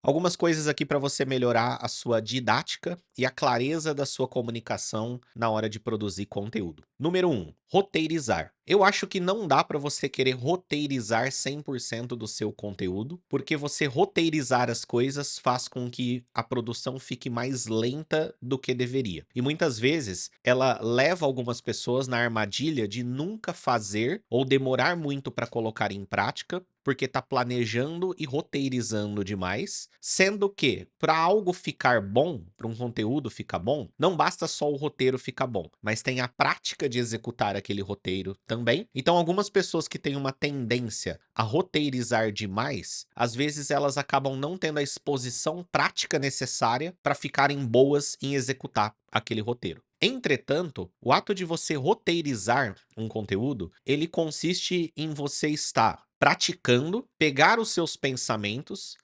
Algumas coisas aqui para você melhorar a sua didática e a clareza da sua comunicação na hora de produzir conteúdo. Número um, roteirizar. Eu acho que não dá para você querer roteirizar 100% do seu conteúdo, porque você roteirizar as coisas faz com que a produção fique mais lenta do que deveria. E muitas vezes ela leva algumas pessoas na armadilha de nunca fazer ou demorar muito para colocar em prática, porque está planejando e roteirizando demais, sendo que para algo ficar bom, para um conteúdo ficar bom, não basta só o roteiro ficar bom, mas tem a prática de executar aquele roteiro também. Então, algumas pessoas que têm uma tendência a roteirizar demais, às vezes elas acabam não tendo a exposição prática necessária para ficarem boas em executar aquele roteiro. Entretanto, o ato de você roteirizar um conteúdo, ele consiste em você estar praticando, pegar os seus pensamentos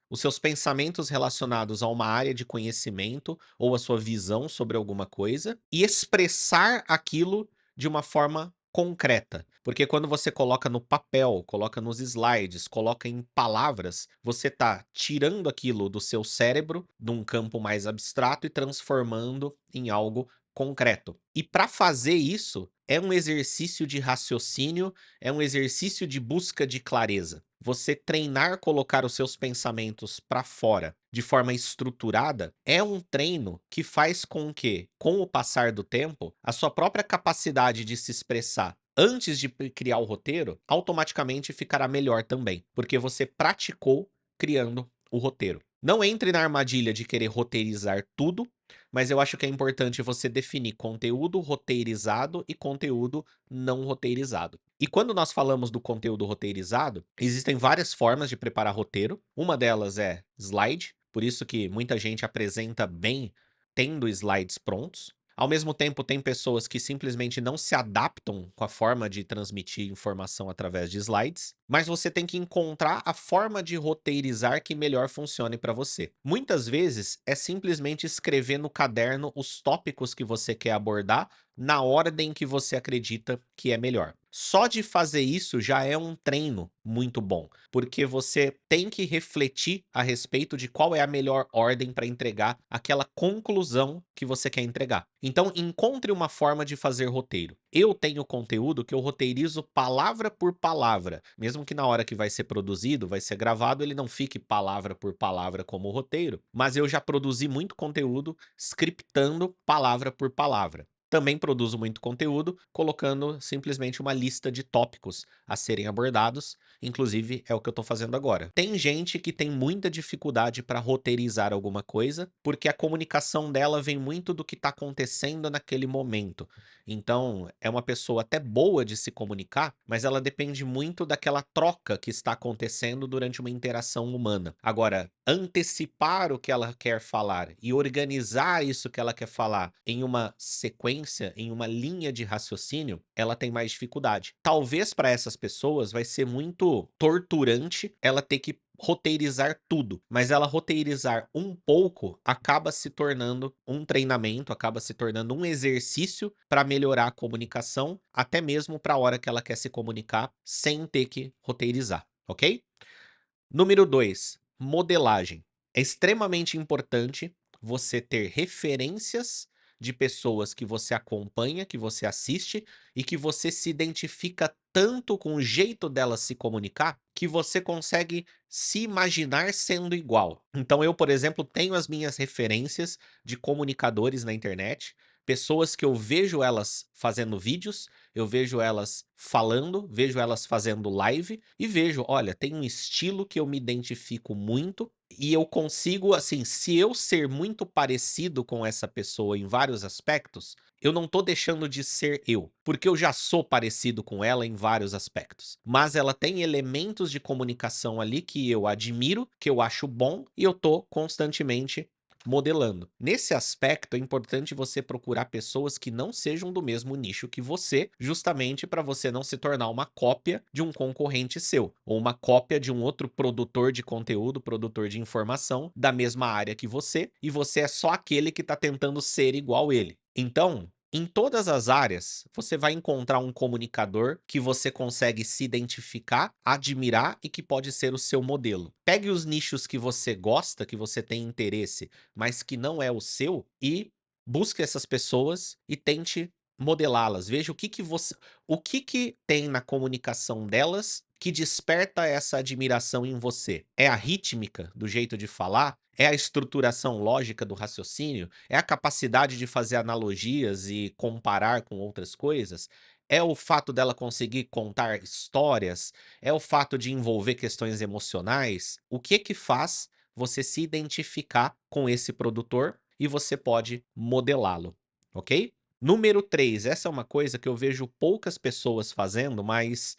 relacionados a uma área de conhecimento ou a sua visão sobre alguma coisa e expressar aquilo de uma forma concreta. Porque quando você coloca no papel, coloca nos slides, coloca em palavras, você está tirando aquilo do seu cérebro, de um campo mais abstrato e transformando em algo concreto. E para fazer isso, é um exercício de raciocínio, é um exercício de busca de clareza. Você treinar colocar os seus pensamentos para fora de forma estruturada é um treino que faz com que, com o passar do tempo, a sua própria capacidade de se expressar antes de criar o roteiro automaticamente ficará melhor também, porque você praticou criando o roteiro. Não entre na armadilha de querer roteirizar tudo, mas eu acho que é importante você definir conteúdo roteirizado e conteúdo não roteirizado. E quando nós falamos do conteúdo roteirizado, existem várias formas de preparar roteiro. Uma delas é slide, por isso que muita gente apresenta bem tendo slides prontos. Ao mesmo tempo, tem pessoas que simplesmente não se adaptam com a forma de transmitir informação através de slides, mas você tem que encontrar a forma de roteirizar que melhor funcione para você. Muitas vezes é simplesmente escrever no caderno os tópicos que você quer abordar na ordem que você acredita que é melhor. Só de fazer isso já é um treino muito bom, porque você tem que refletir a respeito de qual é a melhor ordem para entregar aquela conclusão que você quer entregar. Então, encontre uma forma de fazer roteiro. Eu tenho conteúdo que eu roteirizo palavra por palavra, mesmo que na hora que vai ser produzido, vai ser gravado, ele não fique palavra por palavra como roteiro, mas eu já produzi muito conteúdo scriptando palavra por palavra. Também produzo muito conteúdo colocando simplesmente uma lista de tópicos a serem abordados, inclusive é o que eu estou fazendo agora. Tem gente que tem muita dificuldade para roteirizar alguma coisa, porque a comunicação dela vem muito do que está acontecendo naquele momento. Então, é uma pessoa até boa de se comunicar, mas ela depende muito daquela troca que está acontecendo durante uma interação humana. Agora, antecipar o que ela quer falar e organizar isso que ela quer falar em uma sequência, em uma linha de raciocínio, ela tem mais dificuldade. Talvez para essas pessoas vai ser muito torturante ela ter que roteirizar tudo, mas ela roteirizar um pouco acaba se tornando um treinamento, acaba se tornando um exercício para melhorar a comunicação, até mesmo para a hora que ela quer se comunicar sem ter que roteirizar, ok? Número 2, modelagem. É extremamente importante você ter referências de pessoas que você acompanha, que você assiste e que você se identifica tanto com o jeito delas se comunicar, que você consegue se imaginar sendo igual. Então eu, por exemplo, tenho as minhas referências de comunicadores na internet, pessoas que eu vejo elas fazendo vídeos, eu vejo elas falando, vejo elas fazendo live e vejo, olha, tem um estilo que eu me identifico muito e eu consigo, assim, se eu ser muito parecido com essa pessoa em vários aspectos, eu não tô deixando de ser eu, porque eu já sou parecido com ela em vários aspectos. Mas ela tem elementos de comunicação ali que eu admiro, que eu acho bom e eu tô constantemente modelando. Nesse aspecto, é importante você procurar pessoas que não sejam do mesmo nicho que você, justamente para você não se tornar uma cópia de um concorrente seu, ou uma cópia de um outro produtor de conteúdo, produtor de informação da mesma área que você, e você é só aquele que está tentando ser igual ele. Então, Em todas as áreas, você vai encontrar um comunicador que você consegue se identificar, admirar e que pode ser o seu modelo. Pegue os nichos que você gosta, que você tem interesse, mas que não é o seu, e busque essas pessoas e tente modelá-las. Veja o que que tem na comunicação delas que desperta essa admiração em você. É a rítmica do jeito de falar? É a estruturação lógica do raciocínio? É a capacidade de fazer analogias e comparar com outras coisas? É o fato dela conseguir contar histórias? É o fato de envolver questões emocionais? O que que faz você se identificar com esse produtor e você pode modelá-lo, ok? Número 3, essa é uma coisa que eu vejo poucas pessoas fazendo, mas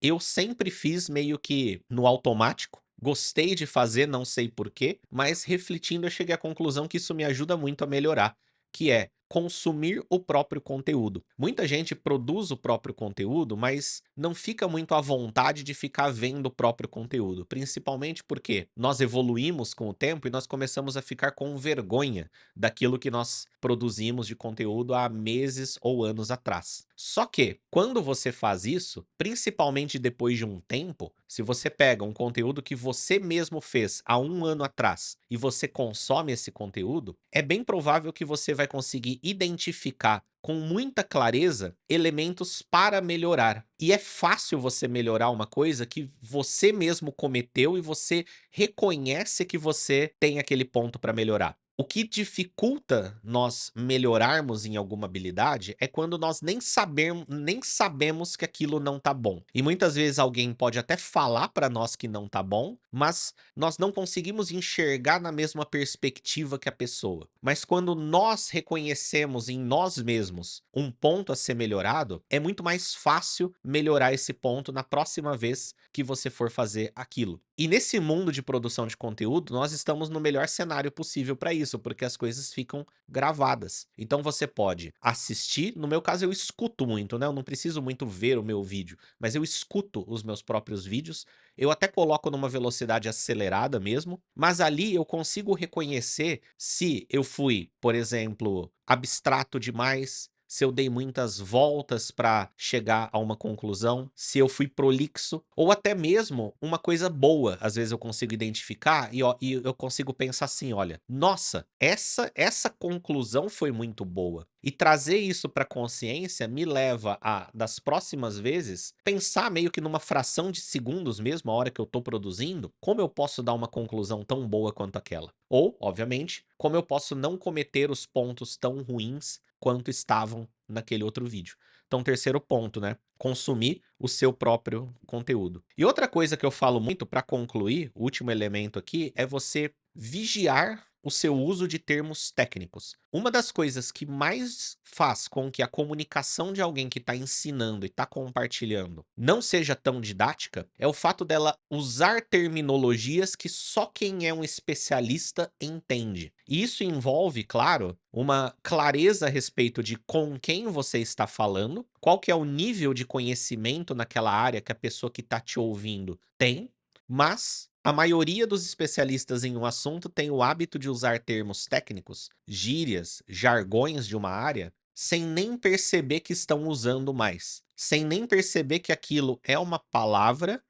eu sempre fiz meio que no automático, gostei de fazer, não sei porquê, mas refletindo eu cheguei à conclusão que isso me ajuda muito a melhorar, que é consumir o próprio conteúdo. Muita gente produz o próprio conteúdo, mas não fica muito à vontade de ficar vendo o próprio conteúdo, principalmente porque nós evoluímos com o tempo e nós começamos a ficar com vergonha daquilo que nós produzimos de conteúdo há meses ou anos atrás. Só que, quando você faz isso, principalmente depois de um tempo, se você pega um conteúdo que você mesmo fez há um ano atrás e você consome esse conteúdo, é bem provável que você vai conseguir identificar com muita clareza elementos para melhorar. E é fácil você melhorar uma coisa que você mesmo cometeu e você reconhece que você tem aquele ponto para melhorar. O que dificulta nós melhorarmos em alguma habilidade é quando nós nem sabemos que aquilo não tá bom. E muitas vezes alguém pode até falar para nós que não tá bom, mas nós não conseguimos enxergar na mesma perspectiva que a pessoa. Mas quando nós reconhecemos em nós mesmos um ponto a ser melhorado, é muito mais fácil melhorar esse ponto na próxima vez que você for fazer aquilo. E nesse mundo de produção de conteúdo, nós estamos no melhor cenário possível para isso, porque as coisas ficam gravadas. Então você pode assistir, no meu caso eu escuto muito, né? Eu não preciso muito ver o meu vídeo, mas eu escuto os meus próprios vídeos. Eu até coloco numa velocidade acelerada mesmo, mas ali eu consigo reconhecer se eu fui, por exemplo, abstrato demais, se eu dei muitas voltas para chegar a uma conclusão, se eu fui prolixo, ou até mesmo uma coisa boa, às vezes eu consigo identificar e eu consigo pensar assim: olha, nossa, essa conclusão foi muito boa. E trazer isso para consciência me leva a, das próximas vezes, pensar meio que numa fração de segundos mesmo, a hora que eu estou produzindo, como eu posso dar uma conclusão tão boa quanto aquela. Ou, obviamente, como eu posso não cometer os pontos tão ruins quanto estavam naquele outro vídeo. Então, terceiro ponto, né? Consumir o seu próprio conteúdo. E outra coisa que eu falo muito para concluir, o último elemento aqui, é você vigiar o seu uso de termos técnicos. Uma das coisas que mais faz com que a comunicação de alguém que está ensinando e está compartilhando não seja tão didática é o fato dela usar terminologias que só quem é um especialista entende. E isso envolve, claro, uma clareza a respeito de com quem você está falando, qual que é o nível de conhecimento naquela área que a pessoa que está te ouvindo tem, mas a maioria dos especialistas em um assunto tem o hábito de usar termos técnicos, gírias, jargões de uma área, sem nem perceber que estão usando mais. Sem nem perceber que aquilo é uma palavra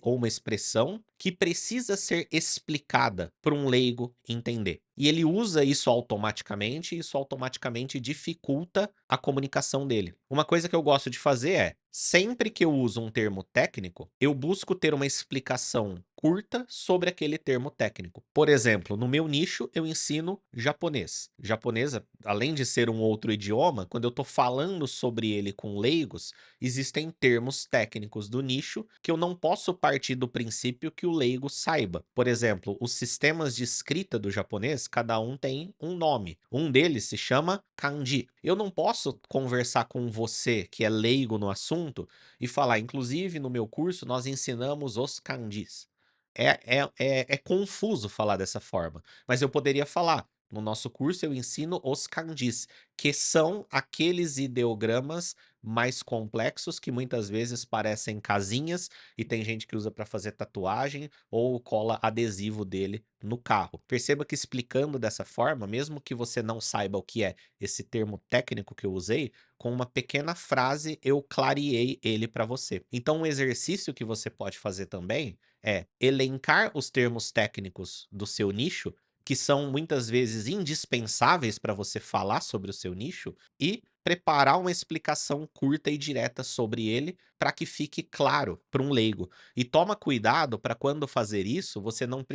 ou uma expressão que precisa ser explicada para um leigo entender. E ele usa isso automaticamente, e isso automaticamente dificulta a comunicação dele. Uma coisa que eu gosto de fazer é, sempre que eu uso um termo técnico, eu busco ter uma explicação curta sobre aquele termo técnico. Por exemplo, no meu nicho, eu ensino japonês. Japonês, além de ser um outro idioma, quando eu estou falando sobre ele com leigos, existem termos técnicos do nicho que eu não posso partir do princípio que o leigo saiba. Por exemplo, os sistemas de escrita do japonês, cada um tem um nome. Um deles se chama kanji. Eu não posso conversar com você que é leigo no assunto e falar, inclusive no meu curso nós ensinamos os kanjis. É confuso falar dessa forma, mas eu poderia falar, no nosso curso eu ensino os kanjis, que são aqueles ideogramas mais complexos que muitas vezes parecem casinhas e tem gente que usa para fazer tatuagem ou cola adesivo dele no carro. Perceba que explicando dessa forma, mesmo que você não saiba o que é esse termo técnico que eu usei, com uma pequena frase eu clareei ele para você. Então, um exercício que você pode fazer também é elencar os termos técnicos do seu nicho, que são muitas vezes indispensáveis para você falar sobre o seu nicho, e preparar uma explicação curta e direta sobre ele para que fique claro para um leigo. E toma cuidado para quando fazer isso, você não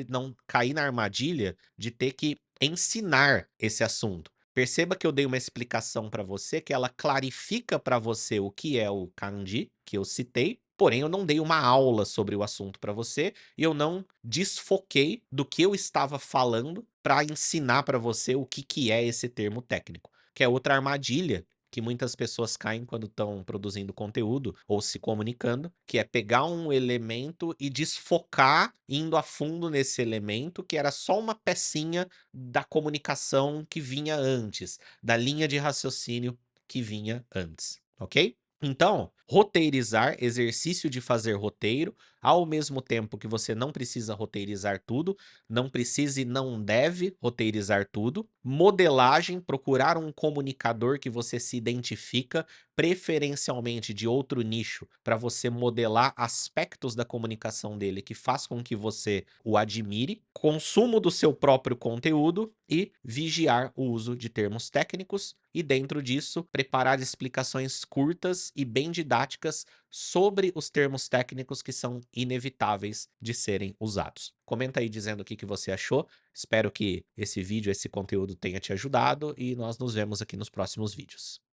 cair na armadilha de ter que ensinar esse assunto. Perceba que eu dei uma explicação para você que ela clarifica para você o que é o kanji, que eu citei, porém eu não dei uma aula sobre o assunto para você e eu não desfoquei do que eu estava falando para ensinar para você o que é esse termo técnico, que é outra armadilha que muitas pessoas caem quando estão produzindo conteúdo ou se comunicando, que é pegar um elemento e desfocar indo a fundo nesse elemento, que era só uma pecinha da comunicação que vinha antes, da linha de raciocínio que vinha antes, ok? Então, roteirizar, exercício de fazer roteiro, ao mesmo tempo que você não precisa roteirizar tudo, não precisa e não deve roteirizar tudo. Modelagem, procurar um comunicador que você se identifica, preferencialmente de outro nicho, para você modelar aspectos da comunicação dele que faz com que você o admire. Consumo do seu próprio conteúdo e vigiar o uso de termos técnicos. E dentro disso, preparar explicações curtas e bem didáticas sobre os termos técnicos que são inevitáveis de serem usados. Comenta aí dizendo o que você achou. Espero que esse vídeo, esse conteúdo tenha te ajudado e nós nos vemos aqui nos próximos vídeos.